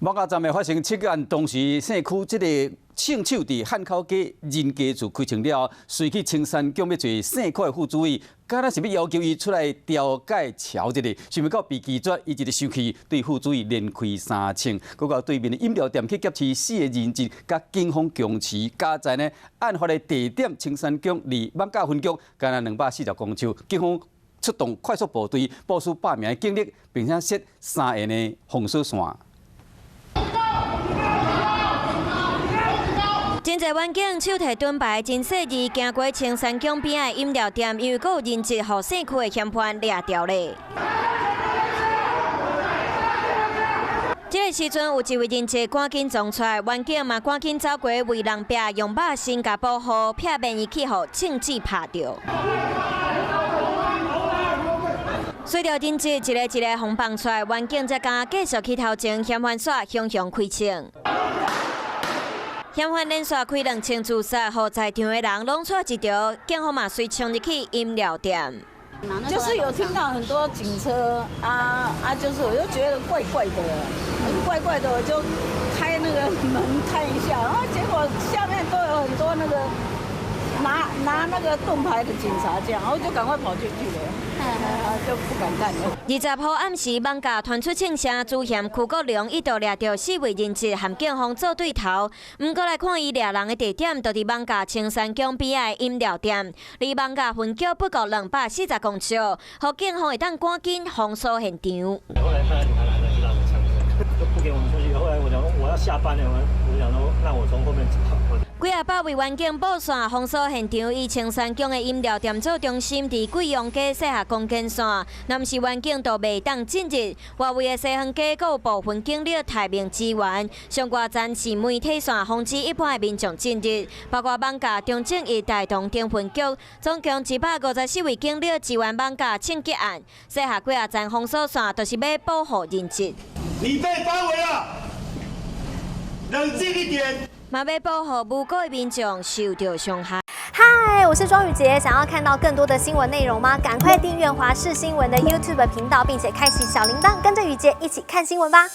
某甲站的发生窃案，当时姓区这个姓邱伫汉口街人家厝开枪了后，随去青山宫要做姓区的副主委，敢若是要要求伊出来调解调一下，想要到被拒绝，伊一直生气，对副主委连开3枪，佮到对面的饮料店去劫持4个人质，甲警方强持加在呢，案发的地点青山宫离艋舺分局，敢若240公尺，警方出动快速部队，部署100名的警力，并且设3沿的封锁线。 真侪员警手提盾牌，真细致行过青山宫边的饮料店，因为阁有人质互姓区的嫌犯掠掉咧。这个时阵，有一位人质赶紧撞出来，员警嘛赶紧走过为人壁，用肉身甲保护，避免伊去互枪支拍到。 随着人质一个一个互放出来，员警才敢继续去头前嫌犯线向开枪。嫌犯连续开2枪自杀，互在场的人拢出一条。警方嘛随冲入去饮料店。就是有听到很多警车就是我就觉得怪怪的，怪怪的，我就开那个门看一下，然后结果下面都有很多那个拿那个盾牌的警察这样，然后就赶快跑进去了。 就不敢干了。20号暗时，艋舺传出枪声，主嫌邱国良一度掠到4位人质，和警方做对头。不过来看伊掠人的地点，就伫艋舺青山宫边的饮料店，离艋舺分局不过240公尺，互警方会当赶紧封锁现场。后来看到警察来了，就让我们枪就不给我们出去。后来我讲我要下班了，我想说让我从后面走。 几啊百位员警布线封锁现场，以青山宫的饮料店做中心，伫贵阳街设下攻坚线。若毋是员警，都袂当进入。外围的西横街，阁有部分警力待命支援。上外站是媒体线防止一般的民众进入，包括艋舺、中正一带同丁分局，总共154位警力支援艋舺枪击案。设下几啊站封锁线，就是要保护人质。你被包围了，冷静一点。 嘛要保护无辜的民众受到伤害。嗨，我是庄宇杰，想要看到更多的新闻内容吗？赶快订阅华视新闻的 YouTube 频道，并且开启小铃铛，跟着宇杰一起看新闻吧。